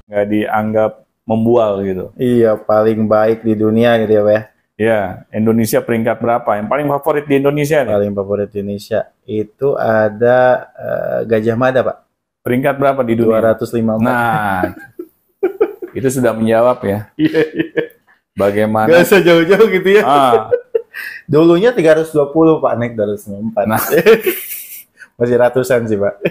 nggak dianggap membual gitu. Iya, paling baik di dunia gitu ya, Pak ya. Ya, Indonesia peringkat berapa? Yang paling favorit di Indonesia nih? Paling favorit di Indonesia itu ada Gajah Mada, Pak. Peringkat berapa di dunia? 254. Nah, itu sudah menjawab ya. Iya, iya. Bagaimana? Gak usah jauh-jauh gitu ya. Ah, Dulunya 320, Pak, naik 254. Nah. Masih ratusan sih, Pak.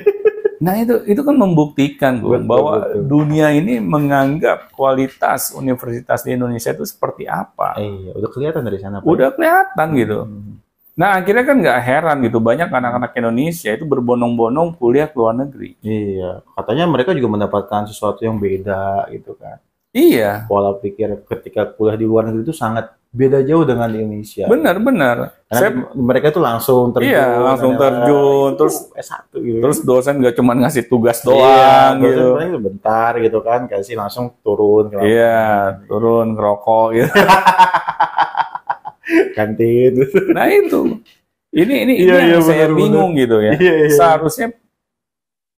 nah itu kan membuktikan Bung, Betul, bahwa betul. dunia ini menganggap kualitas universitas di Indonesia itu seperti apa. Iya, udah kelihatan dari sana, Pak. Udah kelihatan gitu. Hmm. Nah, akhirnya kan nggak heran gitu, banyak anak-anak Indonesia itu berbondong-bondong kuliah ke luar negeri. Iya, katanya mereka juga mendapatkan sesuatu yang beda gitu kan. Iya, Pola pikir ketika kuliah di luar negeri itu sangat beda jauh dengan di Indonesia. benar. Karena mereka tuh langsung terjun. Iya, langsung terjun, terus S1 gitu. terus dosen nggak cuma ngasih tugas iya, doang dosen gitu. paling sebentar gitu kan, kasih langsung turun ke Iya, turun ngerokok gitu. kantin. Nah itu, ini Iya, yang saya benar, bingung gitu ya. Iya, iya. Seharusnya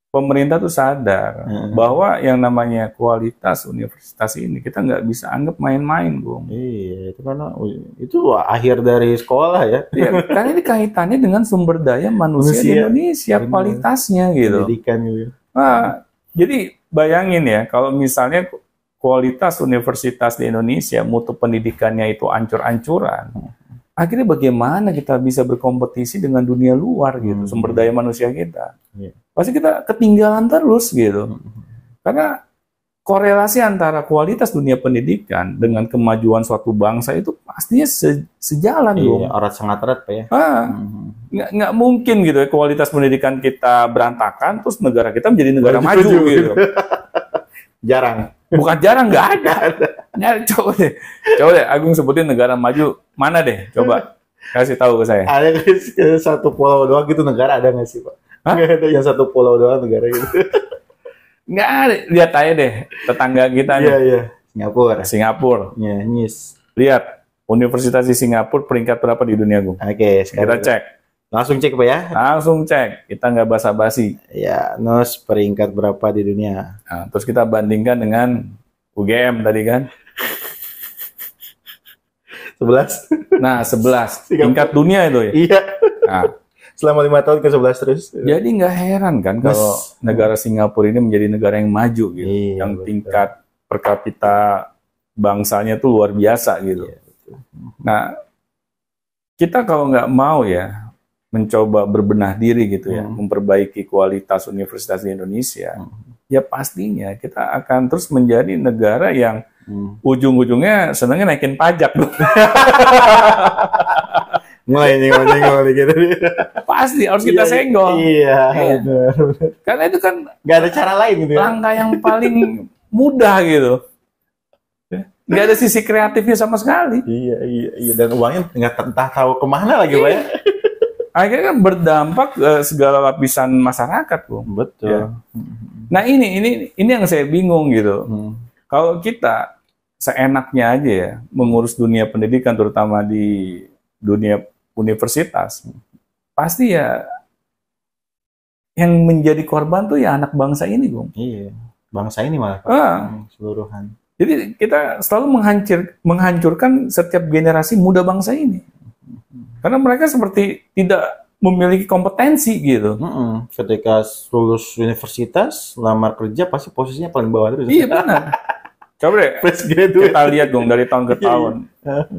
pemerintah tuh sadar Heeh. bahwa yang namanya kualitas universitas ini kita nggak bisa anggap main-main, Bung. Iya, itu karena itu akhir dari sekolah ya. Ya, karena ini kaitannya dengan sumber daya manusia di Manusia. Indonesia, Benar. kualitasnya gitu. Pendidikan gitu. Nah, jadi bayangin ya, kalau misalnya kualitas universitas di Indonesia, mutu pendidikannya itu ancur-ancuran, akhirnya bagaimana kita bisa berkompetisi dengan dunia luar gitu, sumber daya manusia kita. Iya. Pasti kita ketinggalan terus gitu. Karena korelasi antara kualitas dunia pendidikan dengan kemajuan suatu bangsa itu pastinya sejalan dong. Iya, sangat erat Pak ya. Nggak mungkin gitu ya, kualitas pendidikan kita berantakan, terus negara kita menjadi negara maju gitu. Jarang. Bukan jarang, nggak ada. Nyari, coba deh, Agung sebutin negara maju mana deh, coba kasih tahu ke saya. Ada satu pulau doang gitu negara ada nggak sih Pak? Nggak ada yang satu pulau doang negara gitu. Nggak ada, lihat aja deh tetangga kita nih. Iya. Singapura. Ya, Nyis. lihat Universitas di Singapura peringkat berapa di dunia, Gung? Oke, Kita cek. Langsung cek Pak ya. Langsung cek, kita nggak basa-basi. Ya, NUS peringkat berapa di dunia? Nah, terus kita bandingkan dengan UGM tadi kan. 11. Nah, 11. Tingkat dunia itu ya. Iya. Nah, Selama 5 tahun ke 11 terus. jadi nggak heran kan kalau negara Singapura ini menjadi negara yang maju gitu. Iya, yang betul. tingkat per kapita bangsanya tuh luar biasa gitu. Iya, betul. Nah, kita kalau nggak mau ya mencoba berbenah diri gitu ya, memperbaiki kualitas universitas di Indonesia, ya pastinya kita akan terus menjadi negara yang ujung-ujungnya senangnya naikin pajak. Mulai gitu. Pasti harus kita senggol. Iya, benar. Karena itu kan Nggak ada cara lain gitu ya. langkah yang paling mudah gitu. Nggak ada sisi kreatifnya sama sekali. Iya. Dan uangnya nggak entah tahu kemana lagi Pak ya. Akhirnya kan berdampak ke segala lapisan masyarakat, Bung. Betul. Ya. Nah ini yang saya bingung gitu. Kalau kita seenaknya aja ya mengurus dunia pendidikan, terutama di dunia universitas, pasti ya yang menjadi korban tuh ya anak bangsa ini, Bung. Iya. Bangsa ini malah Pak. Seluruhan. Jadi kita selalu menghancurkan setiap generasi muda bangsa ini. Karena mereka seperti tidak memiliki kompetensi gitu. Ketika lulus universitas, lamar kerja pasti posisinya paling bawah terus. Iya benar. Coba deh Fresh graduate. kita lihat dong dari tahun ke tahun.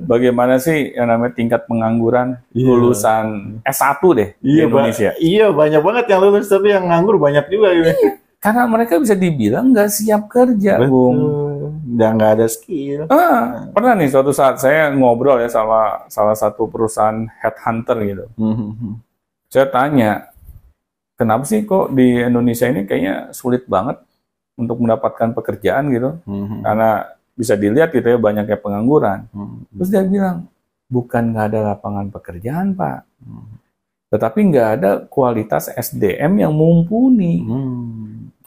Bagaimana sih yang namanya tingkat pengangguran lulusan S1 deh di Indonesia. Iya, banyak banget yang lulus tapi yang nganggur banyak juga gitu. Karena mereka bisa dibilang nggak siap kerja, Bung. Udah nggak ada skill. Pernah nih suatu saat saya ngobrol ya sama salah satu perusahaan headhunter gitu. Saya tanya, kenapa sih kok di Indonesia ini kayaknya sulit banget untuk mendapatkan pekerjaan gitu? Karena bisa dilihat gitu ya banyaknya pengangguran. Terus dia bilang, bukan nggak ada lapangan pekerjaan, Pak. Tetapi nggak ada kualitas SDM yang mumpuni.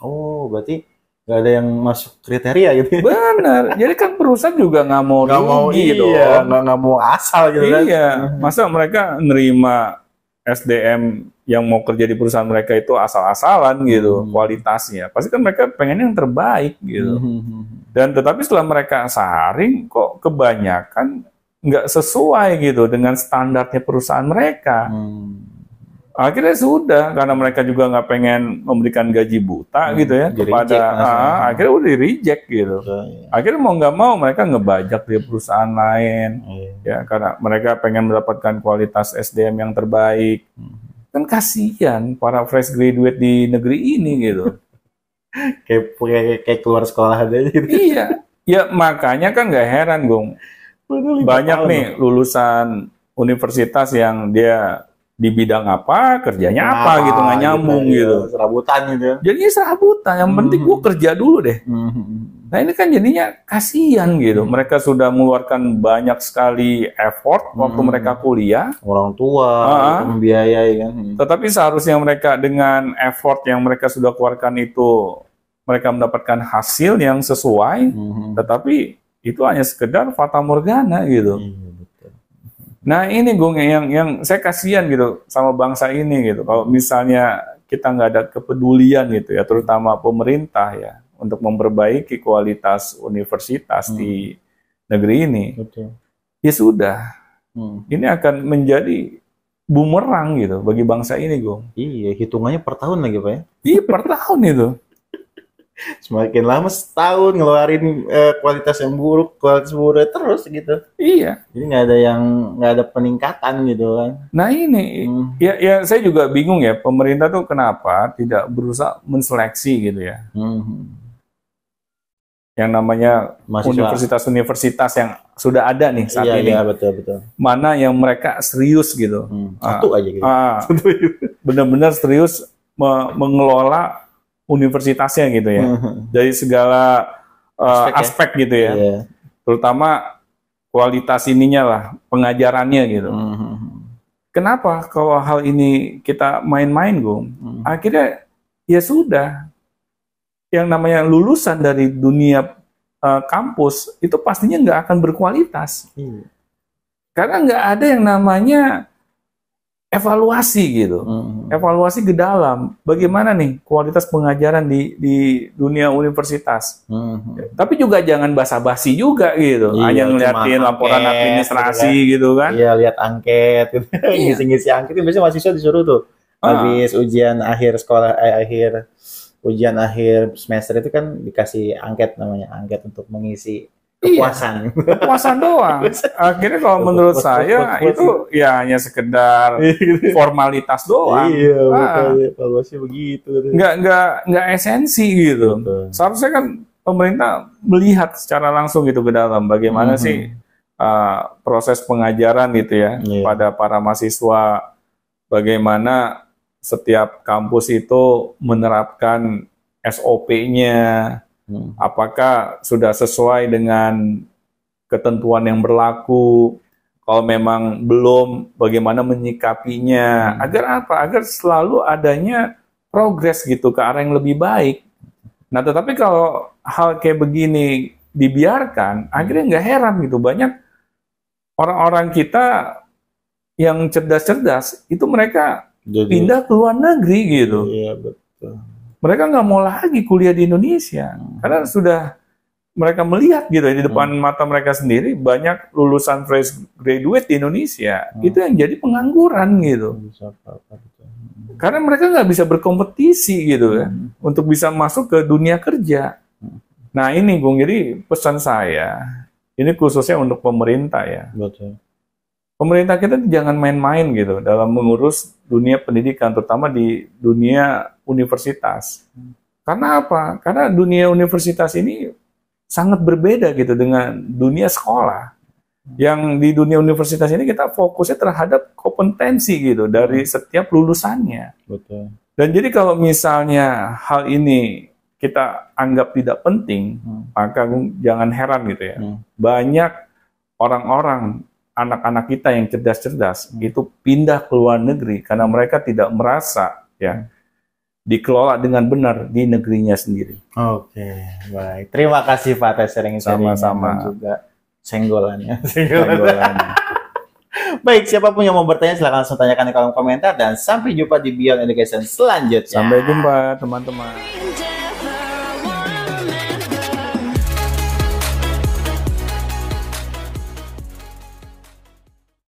Oh, berarti nggak ada yang masuk kriteria gitu. Benar. Jadi kan perusahaan juga nggak mau rugi iya, nggak mau asal gitu kan. Iya. Masa mereka nerima SDM yang mau kerja di perusahaan mereka itu asal-asalan gitu kualitasnya. Pasti kan mereka pengen yang terbaik gitu. Dan tetapi setelah mereka saring kok kebanyakan nggak sesuai gitu dengan standarnya perusahaan mereka. Akhirnya sudah, karena mereka juga nggak pengen memberikan gaji buta gitu ya kepada, akhirnya udah di reject gitu. Akhirnya mau nggak mau mereka ngebajak di perusahaan lain, ya karena mereka pengen mendapatkan kualitas SDM yang terbaik. Kan kasihan para fresh graduate di negeri ini gitu. kayak keluar sekolah aja gitu. Iya, ya makanya kan nggak heran Gong. Banyak nih lulusan universitas yang dia di bidang apa, kerjanya apa gitu, nggak nyambung gitu. Serabutan gitu. Jadinya serabutan, yang penting gue kerja dulu deh. Nah ini kan jadinya kasihan gitu. Mereka sudah mengeluarkan banyak sekali effort waktu mereka kuliah. Orang tua, membiayai kan. Tetapi seharusnya mereka dengan effort yang mereka sudah keluarkan itu, mereka mendapatkan hasil yang sesuai. Tetapi itu hanya sekedar fata morgana gitu. Nah ini Gung yang saya kasihan gitu sama bangsa ini gitu. Kalau misalnya kita nggak ada kepedulian gitu ya, terutama pemerintah ya, untuk memperbaiki kualitas universitas di negeri ini, ya sudah, ini akan menjadi bumerang gitu bagi bangsa ini Gung. Iya, hitungannya per tahun lagi Pak ya? Iya per tahun itu. Semakin lama setahun ngeluarin kualitas yang buruk, kualitas buruk terus gitu. Iya. Jadi nggak ada peningkatan gitu kan. Nah ini, ya saya juga bingung ya, pemerintah tuh kenapa tidak berusaha menseleksi gitu ya. Yang namanya universitas-universitas yang sudah ada nih saat ini. Iya, betul. Mana yang mereka serius gitu. Satu aja gitu. Benar-benar serius mengelola universitasnya gitu ya, dari segala aspek gitu ya, terutama kualitas ininya lah, pengajarannya gitu. Kenapa kalau hal ini kita main-main Gung? Akhirnya ya sudah, yang namanya lulusan dari dunia kampus itu pastinya nggak akan berkualitas, karena nggak ada yang namanya evaluasi gitu, evaluasi ke dalam. Bagaimana nih kualitas pengajaran di dunia universitas? Tapi juga jangan basa-basi juga gitu, hanya ngeliatin laporan administrasi gitu kan? Iya, lihat angket, gitu. Ngisi-ngisi angket. Biasanya mahasiswa disuruh tuh, habis ujian akhir sekolah, ujian akhir semester itu kan dikasih angket, namanya angket untuk mengisi kepuasan. Kepuasan doang. Akhirnya kalau menurut saya itu ya hanya sekedar formalitas doang. Iya, evaluasi begitu. Nggak esensi gitu. Seharusnya kan pemerintah melihat secara langsung gitu ke dalam bagaimana sih proses pengajaran gitu ya pada para mahasiswa, bagaimana setiap kampus itu menerapkan SOP-nya. Apakah sudah sesuai dengan ketentuan yang berlaku? Kalau memang belum, bagaimana menyikapinya? Agar apa? Agar selalu adanya progres gitu ke arah yang lebih baik. Nah, tetapi kalau hal kayak begini dibiarkan, akhirnya nggak heran gitu. Banyak orang-orang kita yang cerdas-cerdas itu mereka pindah ke luar negeri gitu. Iya, betul. Mereka nggak mau lagi kuliah di Indonesia karena sudah mereka melihat gitu di depan mata mereka sendiri banyak lulusan fresh graduate di Indonesia itu yang jadi pengangguran gitu. Karena mereka nggak bisa berkompetisi gitu ya untuk bisa masuk ke dunia kerja. Nah ini Gung, jadi pesan saya ini khususnya untuk pemerintah ya. Betul. Pemerintah kita jangan main-main gitu dalam mengurus dunia pendidikan, terutama di dunia universitas. Karena apa? Karena dunia universitas ini sangat berbeda gitu dengan dunia sekolah. Yang di dunia universitas ini kita fokusnya terhadap kompetensi gitu dari setiap lulusannya. Betul. Dan jadi kalau misalnya hal ini kita anggap tidak penting, maka jangan heran gitu ya. Banyak orang-orang, anak-anak kita yang cerdas-cerdas itu pindah ke luar negeri karena mereka tidak merasa ya dikelola dengan benar di negerinya sendiri. Oke, baik. Terima kasih Pak atas sharing-sharing sama-sama juga senggolannya. Baik, siapapun yang mau bertanya silahkan langsung tanyakan di kolom komentar dan sampai jumpa di Beyond Education selanjutnya. Sampai jumpa teman-teman.